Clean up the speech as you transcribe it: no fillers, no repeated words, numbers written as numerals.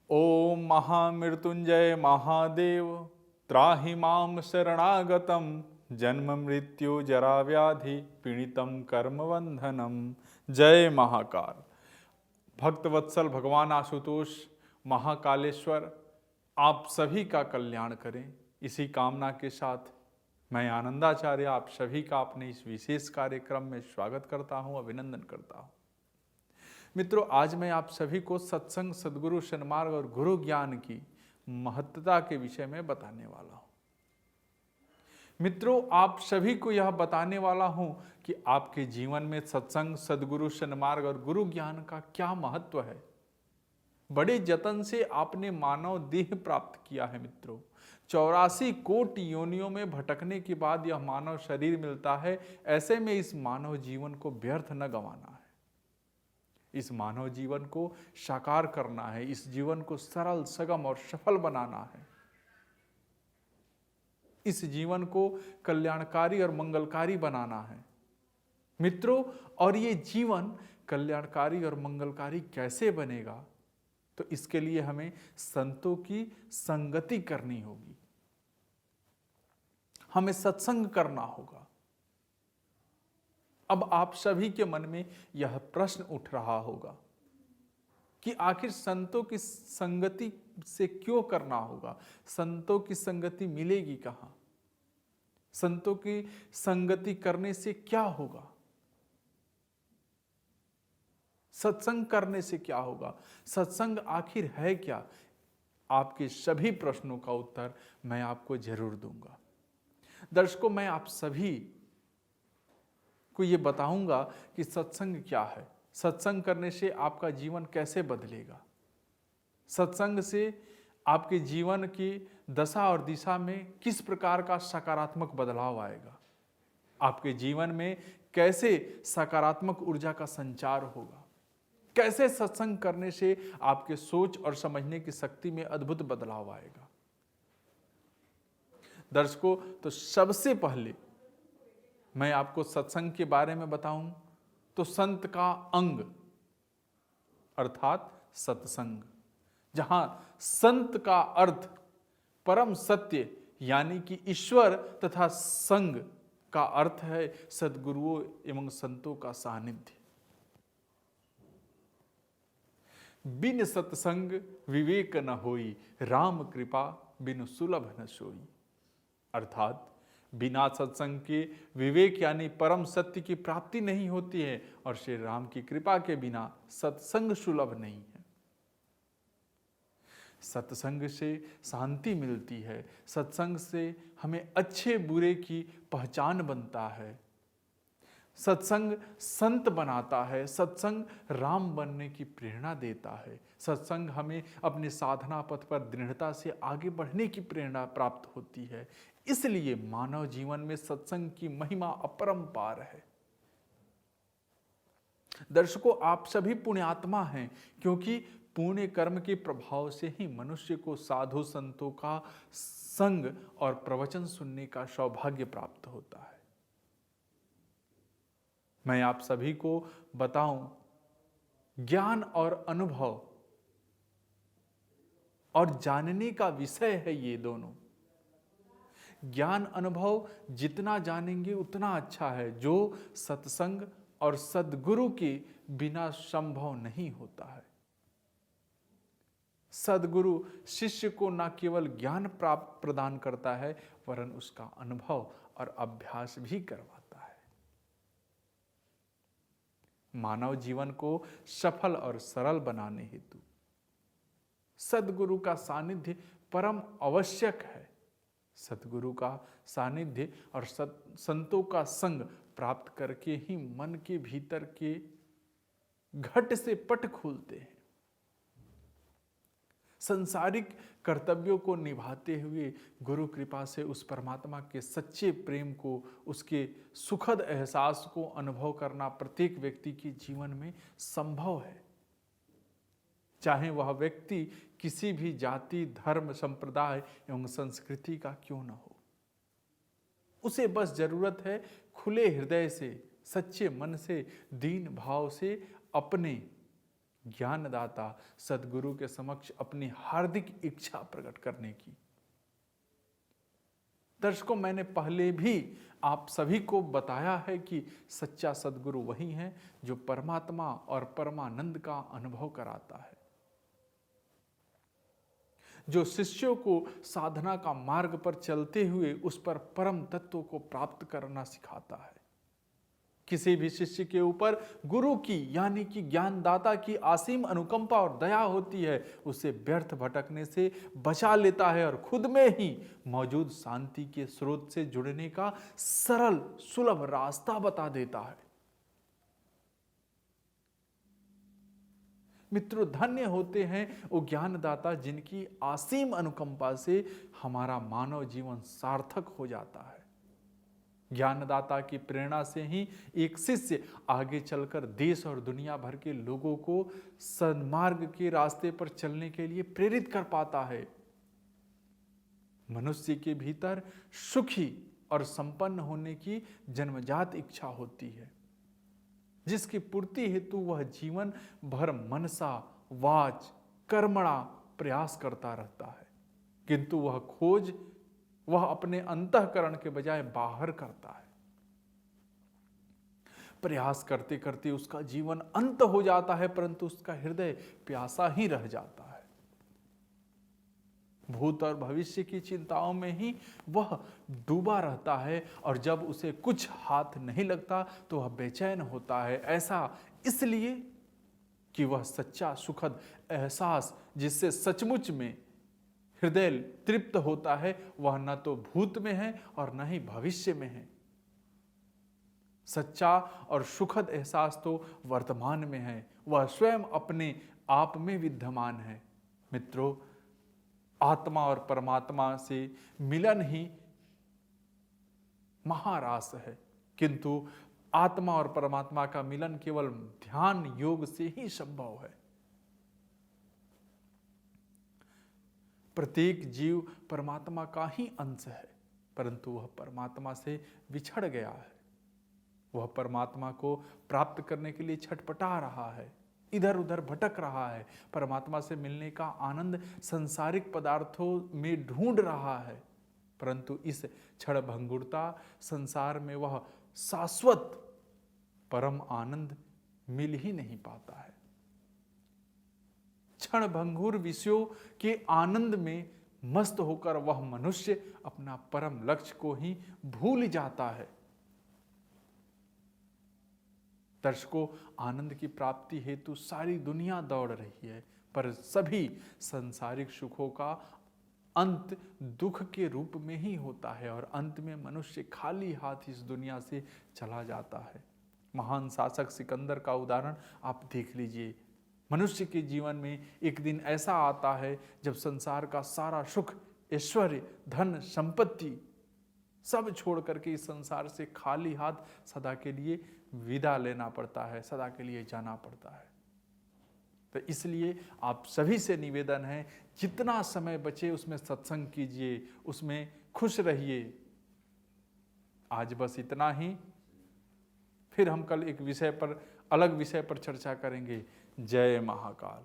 ओम महामृत्युंजय महादेव त्राहि मां शरणागतम जन्म मृत्यु जरा व्याधि पीड़ितम कर्म बंधनम। जय महाकाल। भक्तवत्सल भगवान आशुतोष महाकालेश्वर आप सभी का कल्याण करें, इसी कामना के साथ मैं आनंदाचार्य आप सभी का अपने इस विशेष कार्यक्रम में स्वागत करता हूं, अभिनंदन करता हूं। मित्रों, आज मैं आप सभी को सत्संग, सद्गुरु, सन्मार्ग और गुरु ज्ञान की महत्ता के विषय में बताने वाला हूं। मित्रों, आप सभी को यह बताने वाला हूं कि आपके जीवन में सत्संग, सद्गुरु, सन्मार्ग और गुरु ज्ञान का क्या महत्व है। बड़े जतन से आपने मानव देह प्राप्त किया है मित्रों। 84 कोटि योनियों में भटकने के बाद यह मानव शरीर मिलता है। ऐसे में इस मानव जीवन को व्यर्थ न गंवाना है। इस मानव जीवन को साकार करना है, इस जीवन को सरल, सगम और सफल बनाना है। इस जीवन को कल्याणकारी और मंगलकारी बनाना है मित्रों। और ये जीवन कल्याणकारी और मंगलकारी कैसे बनेगा? तो इसके लिए हमें संतों की संगति करनी होगी, हमें सत्संग करना होगा। अब आप सभी के मन में यह प्रश्न उठ रहा होगा कि आखिर संतों की संगति से क्यों करना होगा? संतों की संगति मिलेगी कहां? संतों की संगति करने से क्या होगा? सत्संग करने से क्या होगा? सत्संग आखिर है क्या? आपके सभी प्रश्नों का उत्तर मैं आपको जरूर दूंगा। दर्शकों, मैं आप सभी को यह बताऊंगा कि सत्संग क्या है, सत्संग करने से आपका जीवन कैसे बदलेगा, सत्संग से आपके जीवन की दशा और दिशा में किस प्रकार का सकारात्मक बदलाव आएगा, आपके जीवन में कैसे सकारात्मक ऊर्जा का संचार होगा, कैसे सत्संग करने से आपके सोच और समझने की शक्ति में अद्भुत बदलाव आएगा। दर्शकों, तो सबसे पहले मैं आपको सत्संग के बारे में बताऊं तो संत का अंग अर्थात सत्संग, जहां संत का अर्थ परम सत्य यानी कि ईश्वर तथा संग का अर्थ है सद्गुरुओं एवं संतों का सानिध्य। बिन सत्संग विवेक न होई, राम कृपा बिन सुलभ न सोई। अर्थात बिना सत्संग के विवेक यानी परम सत्य की प्राप्ति नहीं होती है और श्री राम की कृपा के बिना सत्संग सुलभ नहीं है। सत्संग से शांति मिलती है, सत्संग से हमें अच्छे बुरे की पहचान बनता है, सत्संग संत बनाता है, सत्संग राम बनने की प्रेरणा देता है, सत्संग हमें अपने साधना पथ पर दृढ़ता से आगे बढ़ने की प्रेरणा प्राप्त होती है। इसलिए मानव जीवन में सत्संग की महिमा अपरंपार है। दर्शकों, आप सभी पुण्यात्मा हैं, क्योंकि पुण्य कर्म के प्रभाव से ही मनुष्य को साधु संतों का संग और प्रवचन सुनने का सौभाग्य प्राप्त होता है। मैं आप सभी को बताऊं, ज्ञान और अनुभव और जानने का विषय है ये दोनों। ज्ञान अनुभव जितना जानेंगे उतना अच्छा है, जो सत्संग और सद्गुरु के बिना संभव नहीं होता है। सद्गुरु शिष्य को न केवल ज्ञान प्राप्त प्रदान करता है वरन उसका अनुभव और अभ्यास भी करवाता है। मानव जीवन को सफल और सरल बनाने हेतु सद्गुरु का सानिध्य परम आवश्यक है। सद्गुरु का सानिध्य और संतों का संग प्राप्त करके ही मन के भीतर के घट से पट खुलते हैं। संसारिक कर्तव्यों को निभाते हुए गुरु कृपा से उस परमात्मा के सच्चे प्रेम को, उसके सुखद एहसास को अनुभव करना प्रत्येक व्यक्ति के जीवन में संभव है। चाहे वह व्यक्ति किसी भी जाति, धर्म, संप्रदाय एवं संस्कृति का क्यों न हो, उसे बस जरूरत है खुले हृदय से, सच्चे मन से, दीन भाव से अपने ज्ञानदाता सद्गुरु के समक्ष अपनी हार्दिक इच्छा प्रकट करने की। दर्शकों, मैंने पहले भी आप सभी को बताया है कि सच्चा सद्गुरु वही है जो परमात्मा और परमानंद का अनुभव कराता है, जो शिष्यों को साधना का मार्ग पर चलते हुए उस पर परम तत्व को प्राप्त करना सिखाता है। किसी भी शिष्य के ऊपर गुरु की यानी कि ज्ञानदाता की असीम अनुकंपा और दया होती है, उसे व्यर्थ भटकने से बचा लेता है और खुद में ही मौजूद शांति के स्रोत से जुड़ने का सरल सुलभ रास्ता बता देता है। मित्रों, धन्य होते हैं वो ज्ञानदाता जिनकी असीम अनुकंपा से हमारा मानव जीवन सार्थक हो जाता है। ज्ञानदाता की प्रेरणा से ही एक शिष्य आगे चलकर देश और दुनिया भर के लोगों को सन्मार्ग के रास्ते पर चलने के लिए प्रेरित कर पाता है। मनुष्य के भीतर सुखी और संपन्न होने की जन्मजात इच्छा होती है, जिसकी पूर्ति हेतु वह जीवन भर मनसा वाच कर्मणा प्रयास करता रहता है, किंतु वह खोज वह अपने अंतःकरण के बजाय बाहर करता है। प्रयास करते करते उसका जीवन अंत हो जाता है, परंतु उसका हृदय प्यासा ही रह जाता है। भूत और भविष्य की चिंताओं में ही वह डूबा रहता है और जब उसे कुछ हाथ नहीं लगता तो वह बेचैन होता है। ऐसा इसलिए कि वह सच्चा सुखद एहसास जिससे सचमुच में हृदय तृप्त होता है, वह न तो भूत में है और न ही भविष्य में है। सच्चा और सुखद एहसास तो वर्तमान में है, वह स्वयं अपने आप में विद्यमान है। मित्रों, आत्मा और परमात्मा से मिलन ही महारास है, किंतु आत्मा और परमात्मा का मिलन केवल ध्यान योग से ही संभव है। प्रत्येक जीव परमात्मा का ही अंश है, परंतु वह परमात्मा से बिछड़ गया है। वह परमात्मा को प्राप्त करने के लिए छटपटा रहा है, इधर उधर भटक रहा है, परमात्मा से मिलने का आनंद संसारिक पदार्थों में ढूंढ रहा है, परंतु इस क्षणभंगुरता संसार में वह शाश्वत परम आनंद मिल ही नहीं पाता है। क्षणभंगुर विषयों के आनंद में मस्त होकर वह मनुष्य अपना परम लक्ष्य को ही भूल जाता है। दर्शकों, आनंद की प्राप्ति हेतु सारी दुनिया दौड़ रही है, पर सभी सांसारिक सुखों का अंत दुख के रूप में ही होता है और अंत में मनुष्य खाली हाथ इस दुनिया से चला जाता है। महान शासक सिकंदर का उदाहरण आप देख लीजिए। मनुष्य के जीवन में एक दिन ऐसा आता है जब संसार का सारा सुख, ऐश्वर्य, धन, संपत्ति सब छोड़ करके इस संसार से खाली हाथ सदा के लिए विदा लेना पड़ता है, सदा के लिए जाना पड़ता है। तो इसलिए आप सभी से निवेदन है, जितना समय बचे उसमें सत्संग कीजिए, उसमें खुश रहिए। आज बस इतना ही, फिर हम कल एक विषय पर, अलग विषय पर चर्चा करेंगे। जय महाकाल।